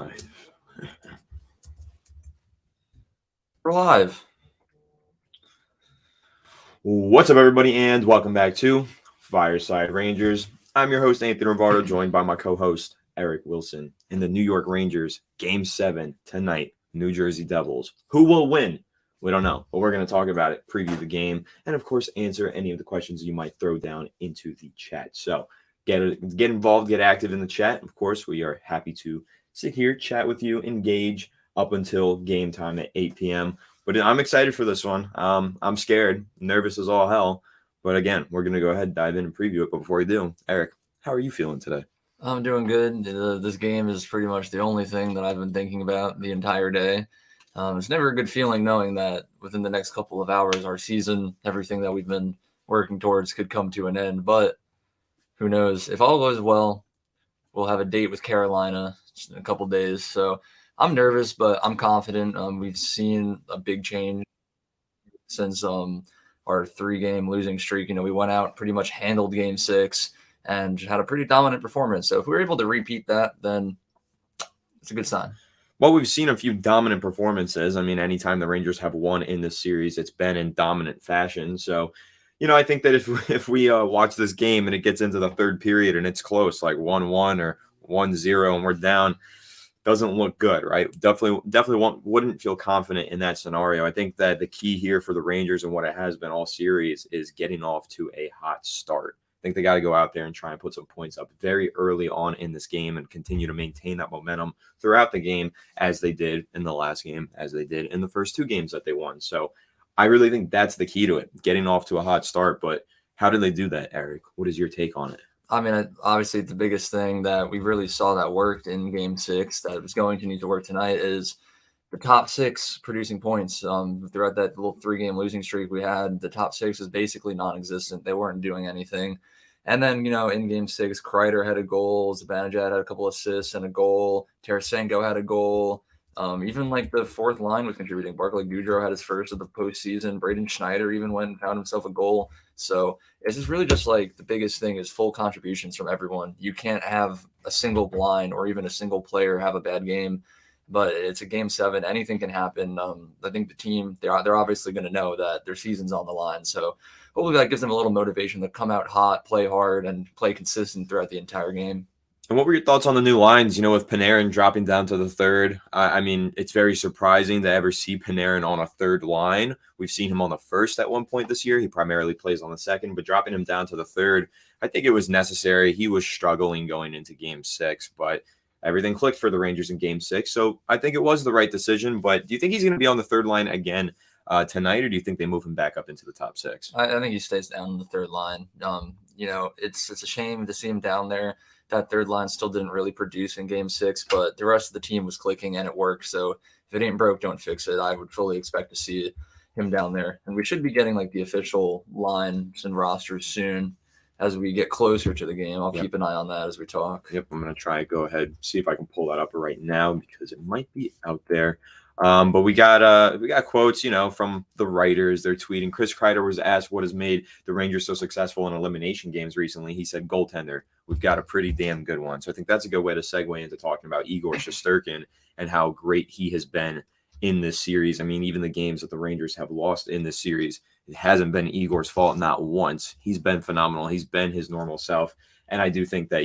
live. We're live. What's up, everybody, and welcome back to Fireside Rangers. I'm your host, Anthony Rivardo, joined by my co-host, Eric Wilson. In the New York Rangers, Game 7 tonight, New Jersey Devils. Who will win? We don't know, but we're going to talk about it, preview the game, and of course, answer any of the questions you might throw down into the chat. So get involved, get active in the chat. Of course, we are happy to sit here, chat with you, engage up until game time at 8 p.m. But I'm excited for this one. I'm scared, nervous as all hell. But again, we're going to go ahead and dive in and preview it. But before we do, Eric, how are you feeling today? I'm doing good. This game is pretty much the only thing that I've been thinking about the entire day. It's never a good feeling knowing that within the next couple of hours, our season, everything that we've been working towards could come to an end. But who knows? If all goes well, we'll have a date with Carolina in a couple days. So I'm nervous, but I'm confident. We've seen a big change since our 3-game losing streak. We went out, pretty much handled Game 6, and had a pretty dominant performance. So if we're able to repeat that, then it's a good sign. Well, we've seen a few dominant performances. I mean, anytime the Rangers have won in this series, it's been in dominant fashion. So, I think that if we watch this game and it gets into the third period and it's close, like 1-1 or 1-0, and we're down, doesn't look good, right? Definitely wouldn't feel confident in that scenario. I think that the key here for the Rangers and what it has been all series is getting off to a hot start. I think they got to go out there and try and put some points up very early on in this game and continue to maintain that momentum throughout the game, as they did in the last game, as they did in the first 2 games that they won. So I really think that's the key to it, getting off to a hot start. But how did they do that, Eric? What is your take on it? I mean, obviously, the biggest thing that we really saw that worked in Game 6 that was going to need to work tonight is the top 6 producing points. Throughout that little 3-game losing streak we had, the top 6 was basically non-existent. They weren't doing anything. And then, in Game 6, Kreider had a goal, Zibanejad had a couple assists and a goal, Tarasenko had a goal. Even like the fourth line was contributing. Barclay Goodrow had his first of the postseason. Braden Schneider even went and found himself a goal. So it's just really just like the biggest thing is full contributions from everyone. You can't have a single line or even a single player have a bad game, but it's a Game 7. Anything can happen. I think the team, they're obviously going to know that their season's on the line. So hopefully that gives them a little motivation to come out hot, play hard, and play consistent throughout the entire game. And what were your thoughts on the new lines, with Panarin dropping down to the third? I mean, it's very surprising to ever see Panarin on a third line. We've seen him on the first at one point this year. He primarily plays on the second, but dropping him down to the third, I think it was necessary. He was struggling going into Game 6, but everything clicked for the Rangers in Game 6. So I think it was the right decision. But do you think he's going to be on the third line again tonight, or do you think they move him back up into the top 6? I think he stays down on the third line. It's a shame to see him down there. That third line still didn't really produce in Game 6, but the rest of the team was clicking and it worked. So if it ain't broke, don't fix it. I would fully expect to see him down there. And we should be getting like the official lines and rosters soon as we get closer to the game. I'll keep an eye on that as we talk. Yep, I'm going to try to go ahead, see if I can pull that up right now because it might be out there. But we got quotes, from the writers. They're tweeting. Chris Kreider was asked what has made the Rangers so successful in elimination games recently. He said, goaltender. We've got a pretty damn good one. So I think that's a good way to segue into talking about Igor Shesterkin and how great he has been in this series. I mean, even the games that the Rangers have lost in this series, it hasn't been Igor's fault, not once. He's been phenomenal. He's been his normal self. And I do think that,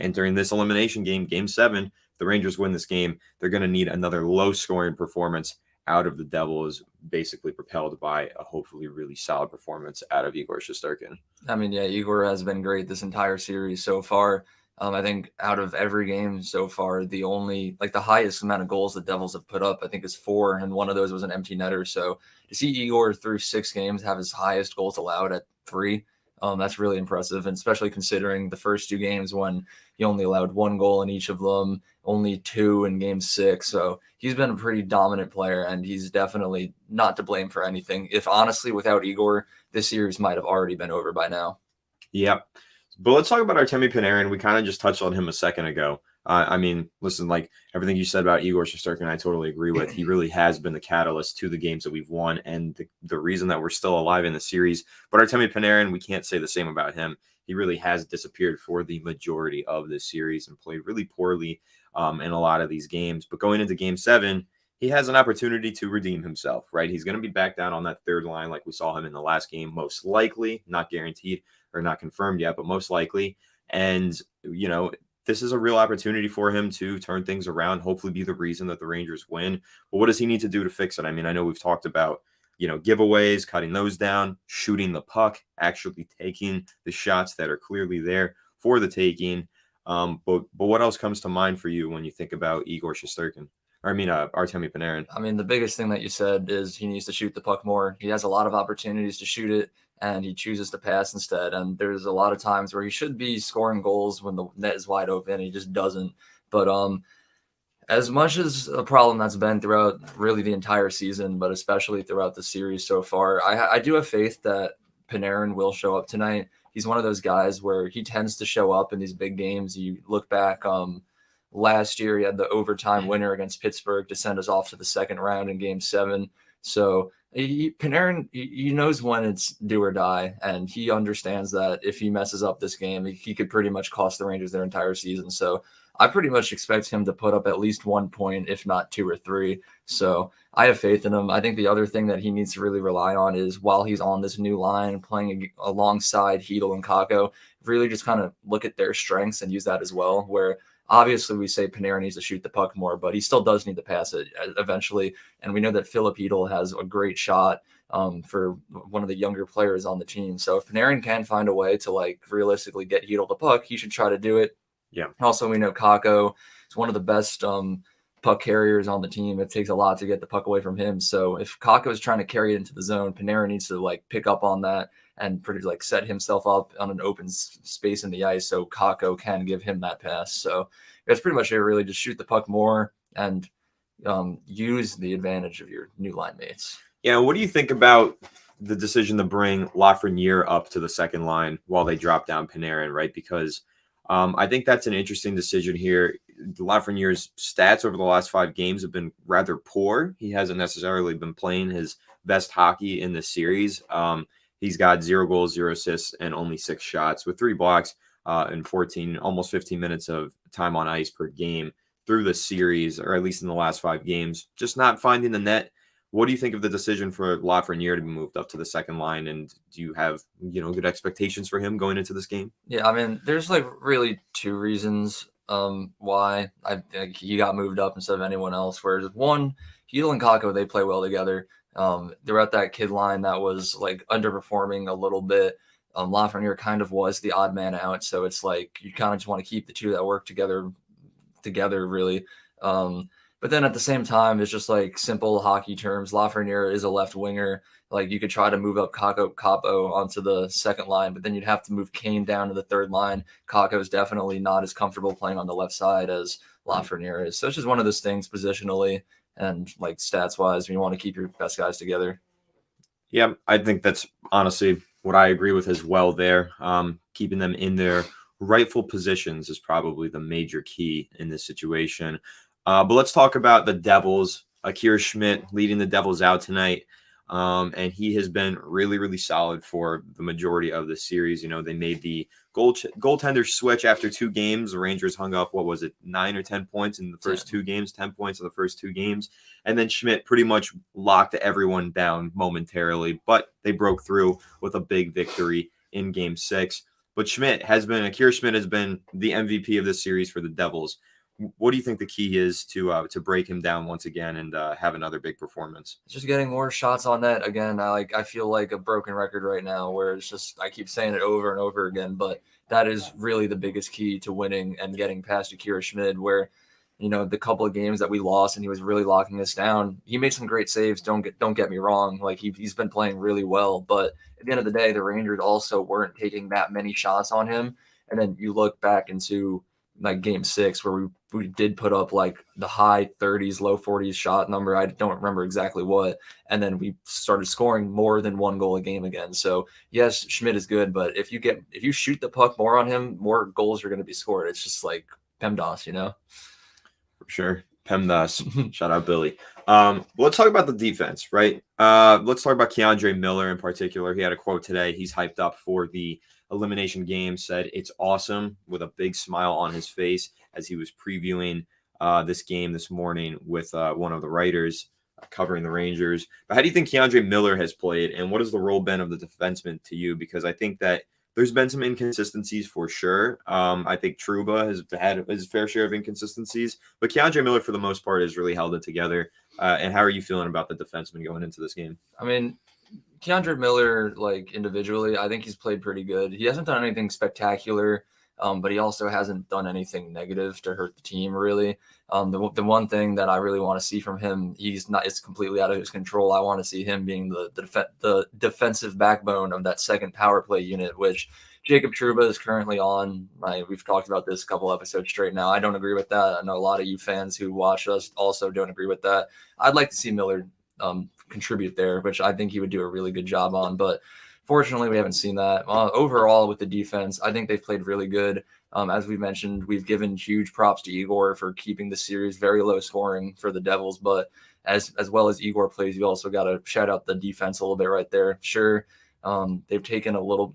entering this elimination game, Game 7, the Rangers win this game, they're going to need another low-scoring performance out of the Devils, basically propelled by a hopefully really solid performance out of Igor Shesterkin. I mean, yeah, Igor has been great this entire series so far. I think out of every game so far, the highest amount of goals the Devils have put up, I think, is 4, and one of those was an empty netter. So to see Igor through 6 games have his highest goals allowed at 3, that's really impressive, and especially considering the first 2 games when he only allowed 1 goal in each of them, only 2 in Game 6. So he's been a pretty dominant player, and he's definitely not to blame for anything. If honestly, without Igor, this series might have already been over by now. Yep. But let's talk about Artemi Panarin. We kind of just touched on him a second ago. I mean, listen, like everything you said about Igor Shesterkin, I totally agree with. He really has been the catalyst to the games that we've won and the reason that we're still alive in the series. But Artemi Panarin, we can't say the same about him. He really has disappeared for the majority of this series and played really poorly in a lot of these games. But going into game 7, he has an opportunity to redeem himself, right? He's going to be back down on that third line like we saw him in the last game, most likely, not guaranteed or not confirmed yet, but most likely. And, this is a real opportunity for him to turn things around, hopefully be the reason that the Rangers win. But what does he need to do to fix it? I mean, I know we've talked about, giveaways, cutting those down, shooting the puck, actually taking the shots that are clearly there for the taking. But what else comes to mind for you when you think about Igor Shesterkin? Artemi Panarin. I mean, the biggest thing that you said is he needs to shoot the puck more. He has a lot of opportunities to shoot it, and he chooses to pass instead. And there's a lot of times where he should be scoring goals when the net is wide open. He just doesn't. But as much as a problem that's been throughout really the entire season, but especially throughout the series so far, I do have faith that Panarin will show up tonight. He's one of those guys where he tends to show up in these big games. You look back, last year he had the overtime winner against Pittsburgh to send us off to the second round in Game 7. So Panarin, he knows when it's do or die, and he understands that if he messes up this game, he could pretty much cost the Rangers their entire season. So I pretty much expect him to put up at least 1 point, if not 2 or 3. So I have faith in him. I think the other thing that he needs to really rely on is while he's on this new line playing alongside Hedl and Kakko, really just kind of look at their strengths and use that as well, where obviously we say Panarin needs to shoot the puck more, but he still does need to pass it eventually. And we know that Filip Hedl has a great shot for one of the younger players on the team. So if Panarin can find a way to realistically get Hedl the puck, he should try to do it. Yeah. Also, we know Kakko is one of the best puck carriers on the team. It takes a lot to get the puck away from him. So if Kakko is trying to carry it into the zone, Panarin needs to pick up on that and pretty set himself up on an open space in the ice so Kakko can give him that pass. So that's pretty much it, really. Just shoot the puck more and use the advantage of your new line mates. Yeah, what do you think about the decision to bring Lafreniere up to the second line while they drop down Panarin, right? Because I think that's an interesting decision here. Lafreniere's stats over the last 5 games have been rather poor. He hasn't necessarily been playing his best hockey in this series. He's got 0 goals, 0 assists, and only 6 shots with 3 blocks and almost 15 minutes of time on ice per game through the series, or at least in the last 5 games. Just not finding the net. What do you think of the decision for Lafreniere to be moved up to the second line? And do you have, good expectations for him going into this game? Yeah, I mean, there's really 2 reasons why he got moved up instead of anyone else. Whereas one, Hedl and Kakko, they play well together. They're at that kid line that was underperforming a little bit. Lafreniere kind of was the odd man out. So it's you kind of just want to keep the 2 that work together really. But then at the same time, it's just simple hockey terms. Lafreniere is a left winger. You could try to move up Capo onto the second line, but then you'd have to move Kane down to the third line. Kakko is definitely not as comfortable playing on the left side as Lafreniere is. So it's just one of those things positionally and stats wise, you want to keep your best guys together. Yeah, I think that's honestly what I agree with as well there. Keeping them in their rightful positions is probably the major key in this situation. But let's talk about the Devils. Akira Schmidt leading the Devils out tonight. And he has been really, really solid for the majority of the series. They made the goaltender switch after 2 games. The Rangers hung up, 9 or 10 points in the first 2 games, 10 points in the first 2 games. And then Schmidt pretty much locked everyone down momentarily, but they broke through with a big victory in Game 6. But Akira Schmidt has been the MVP of this series for the Devils. What do you think the key is to break him down once again and have another big performance? Just getting more shots on net again. I feel like a broken record right now, where it's just I keep saying it over and over again, but that is really the biggest key to winning and getting past Akira Schmid. Where the couple of games that we lost and he was really locking us down. He made some great saves. Don't get me wrong. He's been playing really well, but at the end of the day, the Rangers also weren't taking that many shots on him. And then you look back into Game 6 where we did put up the high 30s, low 40s shot number. I don't remember exactly what. And then we started scoring more than 1 goal a game again. So yes, Schmidt is good, but if you shoot the puck more on him, more goals are going to be scored. It's just PEMDAS, For sure. PEMDAS. Shout out Billy. Let's talk about the defense, right? Let's talk about Keandre Miller in particular. He had a quote today. He's hyped up for the elimination game, said it's awesome with a big smile on his face as he was previewing this game this morning with one of the writers covering the Rangers. But how do you think Keandre Miller has played, and what has the role been of the defenseman to you? Because I think that there's been some inconsistencies for sure. I think Trouba has had his fair share of inconsistencies, but Keandre Miller, for the most part, has really held it together. And how are you feeling about the defenseman going into this game? I mean, Keandre Miller, like individually, I think he's played pretty good. He hasn't done anything spectacular, but he also hasn't done anything negative to hurt the team, really. The one thing that I really want to see from him, it's completely out of his control. I want to see him being the defensive backbone of that second power play unit, which Jacob Trouba is currently on. We've talked about this a couple episodes straight now. I don't agree with that. I know a lot of you fans who watch us also don't agree with that. I'd like to see Miller contribute there, which I think he would do a really good job on. But fortunately, we haven't seen that. Overall, with the defense, I think they've played really good. As we mentioned, we've given huge props to Igor for keeping the series very low scoring for the Devils. But as well as Igor plays, you also got to shout out the defense a little bit right there. Sure, they've taken a little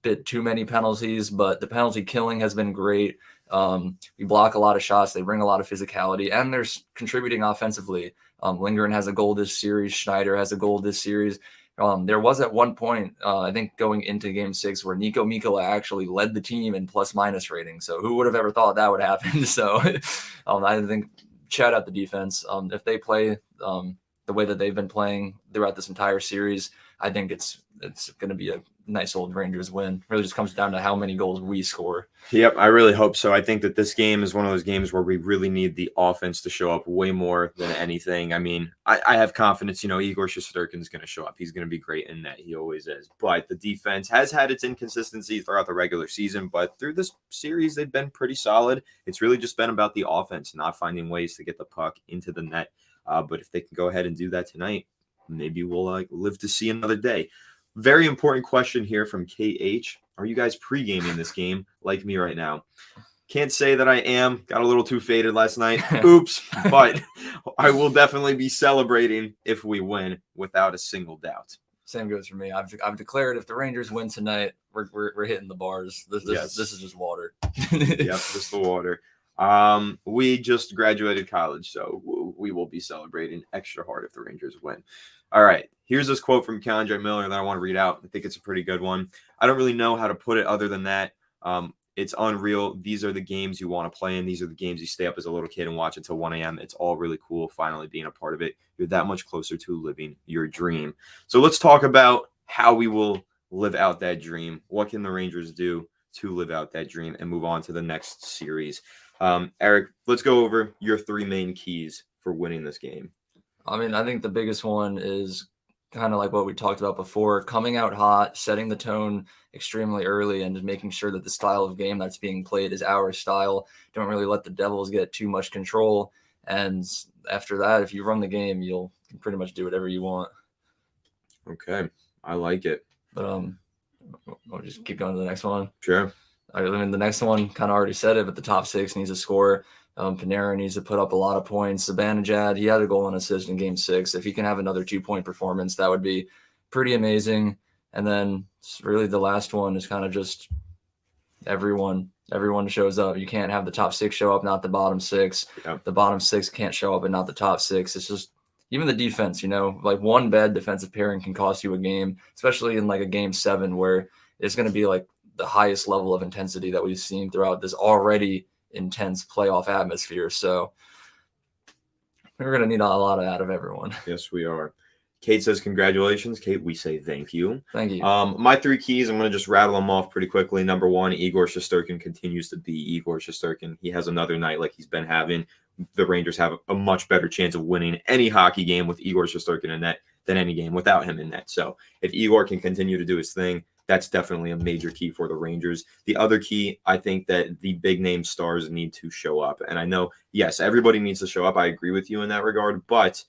bit too many penalties, but the penalty killing has been great. We block a lot of shots. They bring a lot of physicality, and they're contributing offensively. Lindgren has a goal this series. Schneider has a goal this series. There was at one point, I think going into Game 6, where Nico Mikkola actually led the team in plus-minus rating. So who would have ever thought that would happen? So I think shout out the defense. If they play the way that they've been playing throughout this entire series, I think it's going to be a nice old Rangers win. It really just comes down to how many goals we score. Yep, I really hope so. I think that this game is one of those games where we really need the offense to show up way more than anything. I mean, I have confidence, Igor Shesterkin is going to show up. He's going to be great in that. He always is. But the defense has had its inconsistencies throughout the regular season, but through this series, they've been pretty solid. It's really just been about the offense, not finding ways to get the puck into the net. But if they can go ahead and do that tonight, maybe we'll live to see another day. Very important question here from KH. Are you guys pre-gaming this game like me right now? Can't say that I am. Got a little too faded last night. Oops. But I will definitely be celebrating if we win without a single doubt. Same goes for me. I've declared if the Rangers win tonight, we're hitting the bars. This is just water. Yep, just the water. We just graduated college, so we will be celebrating extra hard if the Rangers win. All right, here's this quote from Keandre Miller that I want to read out. I think it's a pretty good one. I don't really know how to put it other than that. It's unreal. These are the games you want to play in. These are the games you stay up as a little kid and watch until 1 a.m. It's all really cool finally being a part of it. You're that much closer to living your dream. So let's talk about how we will live out that dream. What can the Rangers do to live out that dream and move on to the next series? Eric, let's go over your 3 main keys for winning this game. I mean, I think the biggest one is kind of like what we talked about before, coming out hot, setting the tone extremely early, and just making sure that the style of game that's being played is our style. Don't really let the Devils get too much control. And after that, if you run the game, you'll pretty much do whatever you want. Okay, I like it. But I'll just keep going to the next one. Sure. I mean, the next one kind of already said it, but the top 6 needs to score. Panarin needs to put up a lot of points. Zibanejad, he had a goal and assist in Game 6. If he can have another 2-point performance, that would be pretty amazing. And then really the last one is kind of just everyone shows up. You can't have the top 6 show up, not the bottom 6. Yeah. The bottom 6 can't show up and not the top 6. It's just even the defense, like one bad defensive pairing can cost you a game, especially in like a Game 7 where it's going to be like the highest level of intensity that we've seen throughout this already intense playoff atmosphere. So we're going to need a lot out of everyone. Yes, we are. Kate says, congratulations. Kate, we say thank you. Thank you. My 3 keys, I'm going to just rattle them off pretty quickly. Number 1, Igor Shesterkin continues to be Igor Shesterkin. He has another night like he's been having. The Rangers have a much better chance of winning any hockey game with Igor Shesterkin in net than any game without him in net. So if Igor can continue to do his thing, that's definitely a major key for the Rangers. The other key, I think that the big name stars need to show up. And I know, yes, everybody needs to show up. I agree with you in that regard, but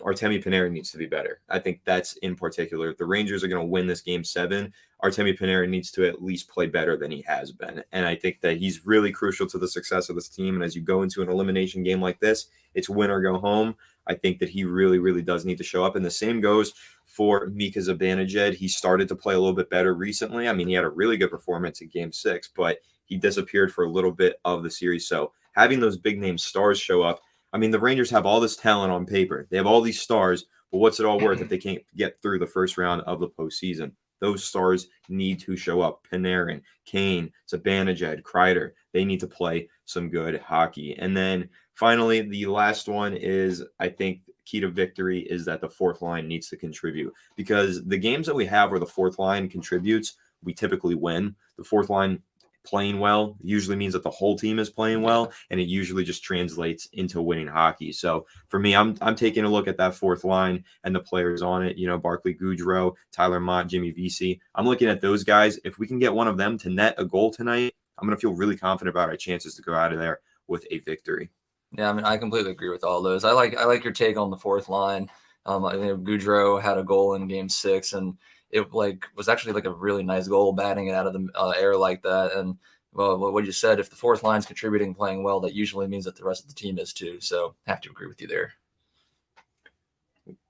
Artemi Panarin needs to be better. I think that's in particular. If the Rangers are going to win this Game 7, Artemi Panarin needs to at least play better than he has been. And I think that he's really crucial to the success of this team. And as you go into an elimination game like this, it's win or go home. I think that he really, really does need to show up. And the same goes for Mika Zibanejad. He started to play a little bit better recently. I mean, he had a really good performance in Game 6, but he disappeared for a little bit of the series. So having those big name stars show up. I mean, the Rangers have all this talent on paper. They have all these stars, but what's it all worth if they can't get through the first round of the postseason? Those stars need to show up. Panarin, Kane, Zibanejad, Kreider. They need to play some good hockey. And then finally, the last one is, I think, key to victory is that the fourth line needs to contribute, because the games that we have where the fourth line contributes, we typically win. The fourth line playing well usually means that the whole team is playing well, and it usually just translates into winning hockey. So for me, I'm taking a look at that fourth line and the players on it. You know, Barclay Goodrow, Tyler Mott, Jimmy Vesey. I'm looking at those guys. If we can get one of them to net a goal tonight, I'm going to feel really confident about our chances to go out of there with a victory. Yeah, I mean, I completely agree with all those. I like your take on the fourth line. I think Goudreau had a goal in Game 6, and it was actually a really nice goal, batting it out of the air like that. And what you said, if the fourth line's contributing, playing well, that usually means that the rest of the team is too. So have to agree with you there.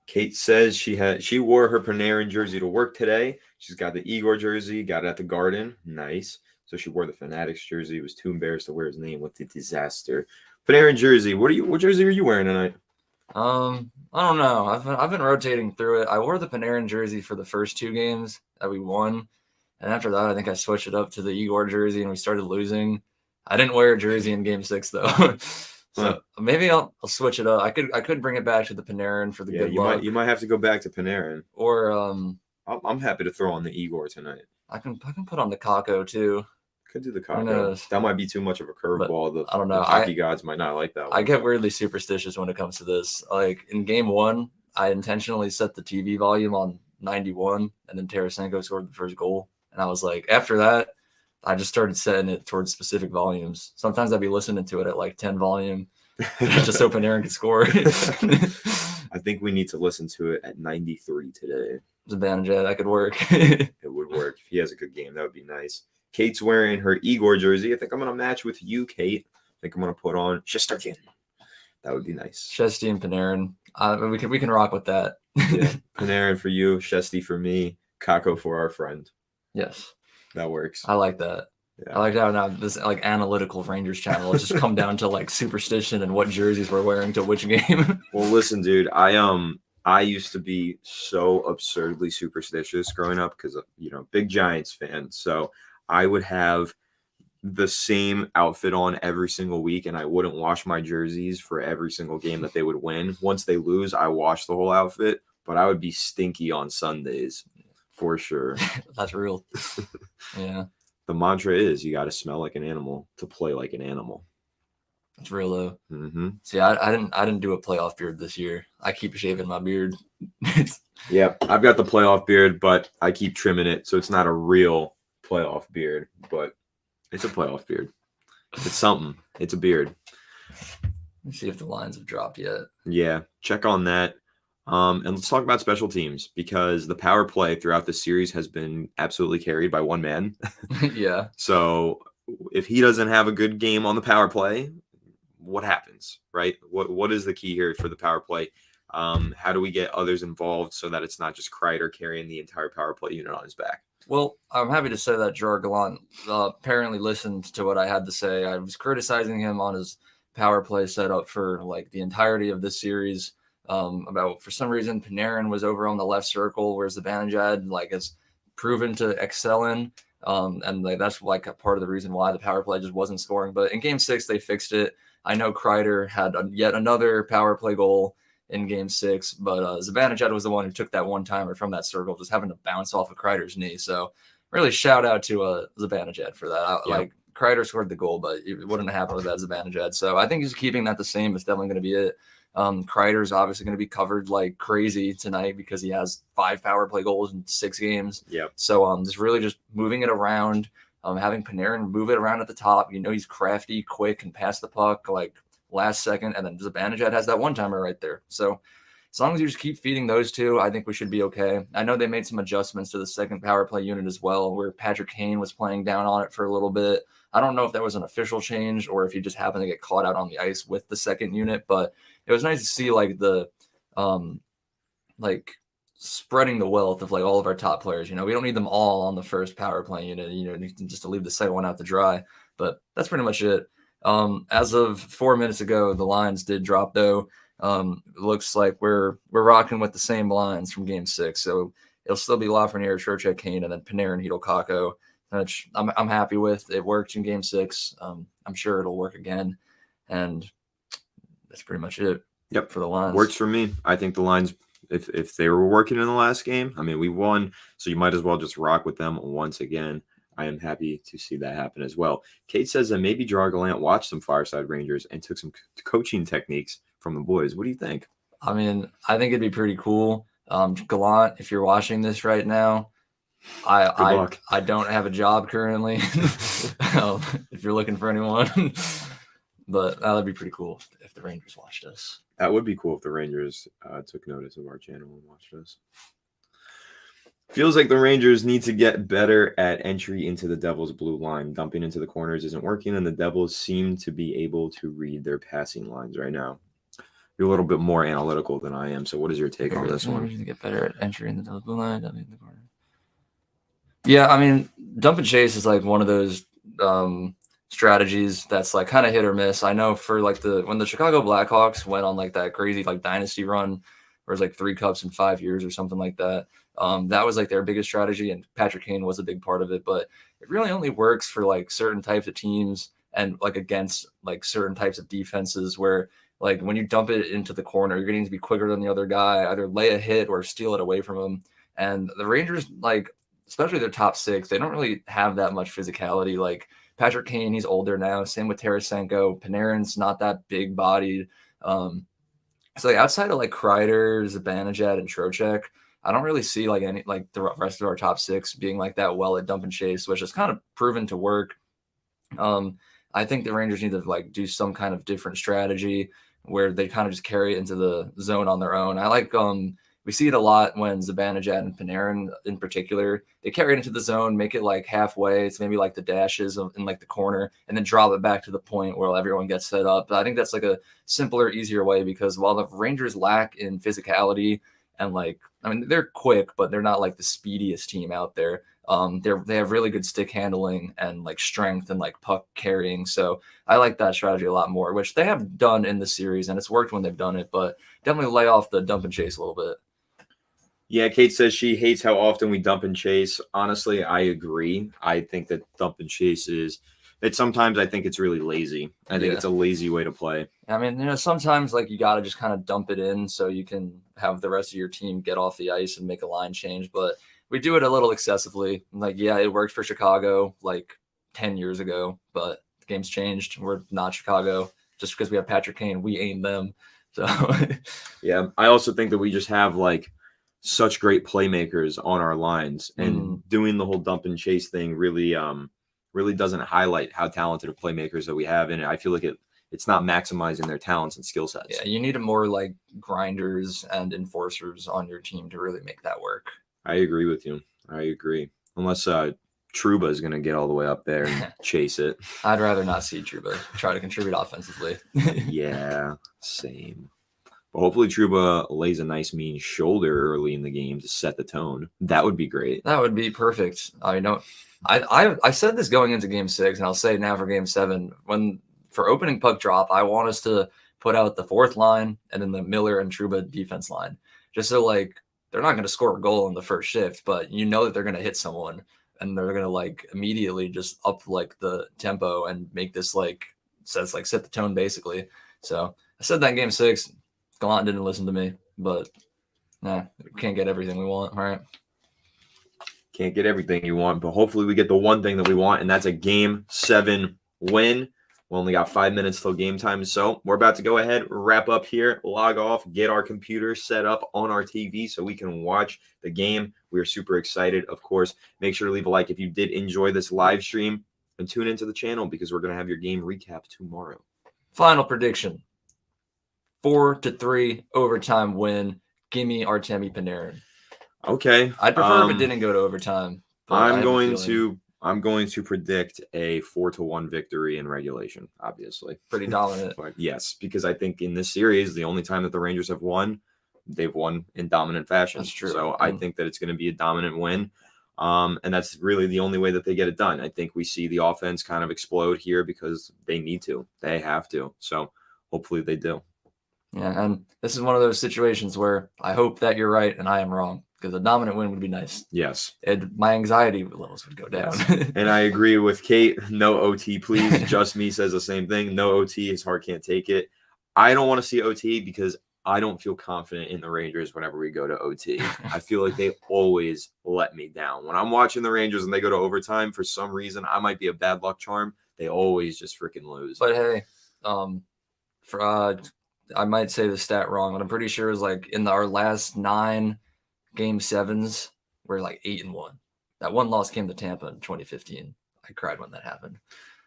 Kate says she wore her Panarin jersey to work today. She's got the Igor jersey, got it at the Garden. Nice. So she wore the Fanatics jersey. Was too embarrassed to wear his name. What a disaster. Panarin jersey. What jersey are you wearing tonight? I don't know. I've been rotating through it. I wore the Panarin jersey for the first 2 games that we won, and after that, I think I switched it up to the Igor jersey, and we started losing. I didn't wear a jersey in Game 6 though, so maybe I'll switch it up. I could bring it back to the Panarin for the good luck. You might have to go back to Panarin, or I'm happy to throw on the Igor tonight. I can put on the Kako too. Could do the Kako. That might be too much of a curveball. I don't know. The hockey gods might not like that one. I get weirdly superstitious when it comes to this. Like in Game 1, I intentionally set the TV volume on 91, and then Tarasenko scored the first goal. And I was like, after that, I just started setting it towards specific volumes. Sometimes I'd be listening to it at 10 volume, just so Panarin could score. I think we need to listen to it at 93 today. Zibanejad, that could work. It would work. If he has a good game, that would be nice. Kate's wearing her Igor jersey. I think I'm going to match with you, Kate. I think I'm going to put on Shesterkin. That would be nice. Shesty and Panarin. We can rock with that. Yeah. Panarin for you, Shesty for me, Kako for our friend. Yes. That works. I like that. Yeah. I like how now this analytical Rangers channel has just come down to superstition and what jerseys we're wearing to which game. Well, listen, dude, I used to be so absurdly superstitious growing up because, big Giants fan. So I would have the same outfit on every single week, and I wouldn't wash my jerseys for every single game that they would win. Once they lose, I wash the whole outfit, but I would be stinky on Sundays for sure. That's real. Yeah. The mantra is you got to smell like an animal to play like an animal. That's real though. Mm-hmm. See, I didn't do a playoff beard this year. I keep shaving my beard. Yeah, I've got the playoff beard, but I keep trimming it, so it's not a real playoff beard, but it's a playoff beard. It's something. It's a beard. Let me see if the lines have dropped yet. Yeah, check on that. And let's talk about special teams, because the power play throughout the series has been absolutely carried by one man. Yeah. So if he doesn't have a good game on the power play, what happens, right? What is the key here for the power play? How do we get others involved so that it's not just Kreider carrying the entire power play unit on his back? Well, I'm happy to say that Gerard Gallant apparently listened to what I had to say. I was criticizing him on his power play setup for the entirety of this series. About for some reason Panarin was over on the left circle, whereas Zibanejad has proven to excel in. And that's a part of the reason why the power play just wasn't scoring. But in Game 6, they fixed it. I know Kreider had yet another power play goal in Game 6, but Zibanejad was the one who took that one-timer from that circle, just having to bounce off of Kreider's knee. So really shout out to Zibanejad for that. Yeah. Kreider scored the goal, but it wouldn't have happened without Zibanejad. So I think he's keeping that the same. It's definitely going to be it. Kreider's obviously going to be covered like crazy tonight because he has 5 power play goals in 6 games. Yeah. So just really just moving it around, having Panarin move it around at the top. He's crafty, quick, and pass the puck last second, and then Zibanejad has that one-timer right there. So as long as you just keep feeding those two, I think we should be okay. I know they made some adjustments to the second power play unit as well, where Patrick Kane was playing down on it for a little bit. I don't know if that was an official change or if he just happened to get caught out on the ice with the second unit, but it was nice to see the spreading the wealth of all of our top players. We don't need them all on the first power play unit, just to leave the second one out to dry. But that's pretty much it. As of 4 minutes ago, the lines did drop though. It looks like we're rocking with the same lines from Game 6, so it'll still be Lafreniere, Trocheck, Kane, and then Panarin, Hidal, Kakko, which I'm happy with. It worked in Game 6. I'm sure it'll work again, and that's pretty much it. Yep, for the lines. Works for me. I think the lines, if they were working in the last game, I mean, we won, so you might as well just rock with them once again. I am happy to see that happen as well. Kate says that maybe Gerard Gallant watched some Fireside Rangers and took some coaching techniques from the boys. What do you think? I mean, I think it'd be pretty cool. Gallant, if you're watching this right now, I don't have a job currently. If you're looking for anyone, but that would be pretty cool if the Rangers watched us. That would be cool if the Rangers took notice of our channel and watched us. Feels like the Rangers need to get better at entry into the Devils' blue line. Dumping into the corners isn't working, and the Devils seem to be able to read their passing lines right now. You're a little bit more analytical than I am, so what is your take on this one? Need to get better at entry in the Devils' blue line, dumping in the corner. Yeah, I mean, dump and chase is like one of those strategies that's like kind of hit or miss. I know for like when the Chicago Blackhawks went on like that crazy like dynasty run, where it was like 3 cups in 5 years or something like that. That was like their biggest strategy, and Patrick Kane was a big part of it. But it really only works for like certain types of teams and like against like certain types of defenses where like when you dump it into the corner, you're going to need to be quicker than the other guy, either lay a hit or steal it away from him. And the Rangers, like especially their top 6, they don't really have that much physicality. Like Patrick Kane, he's older now. Same with Tarasenko. Panarin's not that big bodied. So like outside of like Kreider, Zibanejad, and Trocheck, I don't really see like any like the rest of our top 6 being like that well at dump and chase, which is kind of proven to work. I think the Rangers need to like do some kind of different strategy where they kind of just carry it into the zone on their own. I like we see it a lot when Zibanejad and Panarin in particular, they carry it into the zone, make it like halfway. It's maybe like the dashes in like the corner, and then drop it back to the point where everyone gets set up. But I think that's like a simpler, easier way, because while the Rangers lack in physicality and like, I mean, they're quick, but they're not like the speediest team out there. They have really good stick handling and like strength and like puck carrying. So I like that strategy a lot more, which they have done in the series, and it's worked when they've done it, but definitely lay off the dump and chase a little bit. Yeah, Kate says she hates how often we dump and chase. Honestly, I agree. I think that dump and chase sometimes I think it's really lazy. I think it's a lazy way to play. I mean, sometimes like you got to just kind of dump it in so you can have the rest of your team get off the ice and make a line change. But we do it a little excessively. Like, yeah, it worked for Chicago like 10 years ago, but the game's changed. We're not Chicago. Just because we have Patrick Kane, we ain't them. So yeah, I also think that we just have like such great playmakers on our lines, and doing the whole dump and chase thing really doesn't highlight how talented of playmakers that we have. And I feel like it's not maximizing their talents and skill sets. Yeah, you need more like grinders and enforcers on your team to really make that work. I agree with you. I agree. Unless Trouba is going to get all the way up there and chase it. I'd rather not see Trouba try to contribute offensively. Yeah, same. But hopefully Trouba lays a nice mean shoulder early in the game to set the tone. That would be great. That would be perfect. I know. I said this going into Game 6, and I'll say it now for Game 7. For opening puck drop, I want us to put out the 4th line and then the Miller and Trouba defense line. Just so, like, they're not going to score a goal in the first shift, but you know that they're going to hit someone, and they're going to, like, immediately just up, like, the tempo and make this, like, set the tone, basically. So I said that in Game 6. Gallant didn't listen to me, but we can't get everything we want, right? Can't get everything you want, but hopefully we get the one thing that we want, and that's a Game 7 win. We only got 5 minutes till game time, so we're about to go ahead, wrap up here, log off, get our computer set up on our TV so we can watch the game. We are super excited, of course. Make sure to leave a like if you did enjoy this live stream, and tune into the channel because we're going to have your game recap tomorrow. Final prediction. 4-3 overtime win. Give me Artemi Panarin. Okay. I'd prefer if it didn't go to overtime. I'm going to predict a 4-1 victory in regulation, obviously. Pretty dominant. But yes, because I think in this series, the only time that the Rangers have won, they've won in dominant fashion. That's true. So I think that it's going to be a dominant win. And that's really the only way that they get it done. I think we see the offense kind of explode here because they need to. They have to. So hopefully they do. Yeah, and this is one of those situations where I hope that you're right and I am wrong, because a dominant win would be nice. Yes. And my anxiety levels would go down. Yes. And I agree with Kate. No OT, please. Just Me says the same thing. No OT. His heart can't take it. I don't want to see OT because I don't feel confident in the Rangers whenever we go to OT. I feel like they always let me down. When I'm watching the Rangers and they go to overtime, for some reason, I might be a bad luck charm. They always just freaking lose. But hey, I might say the stat wrong, but I'm pretty sure it was like in our last 9 game 7s, we're like 8-1. That one loss came to Tampa in 2015. I cried when that happened.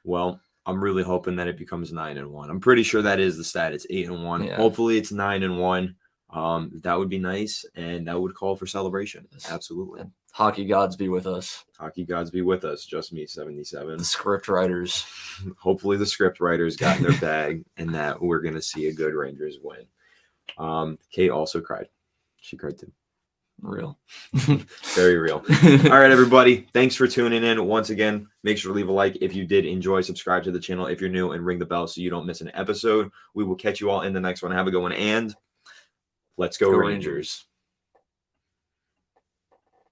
Well, I'm really hoping that it becomes 9-1. I'm pretty sure that is the stat. It's 8-1. Yeah. Hopefully it's 9-1. That would be nice, and that would call for celebration. Absolutely. And hockey gods be with us. Hockey gods be with us. Just Me 77. The script writers. Hopefully the script writers got in their bag and that we're going to see a good Rangers win. Kate also cried. She cried too. Real. Very real. All right, everybody. Thanks for tuning in. Once again, make sure to leave a like if you did enjoy. Subscribe to the channel if you're new and ring the bell so you don't miss an episode. We will catch you all in the next one. Have a good one. And let's go Rangers.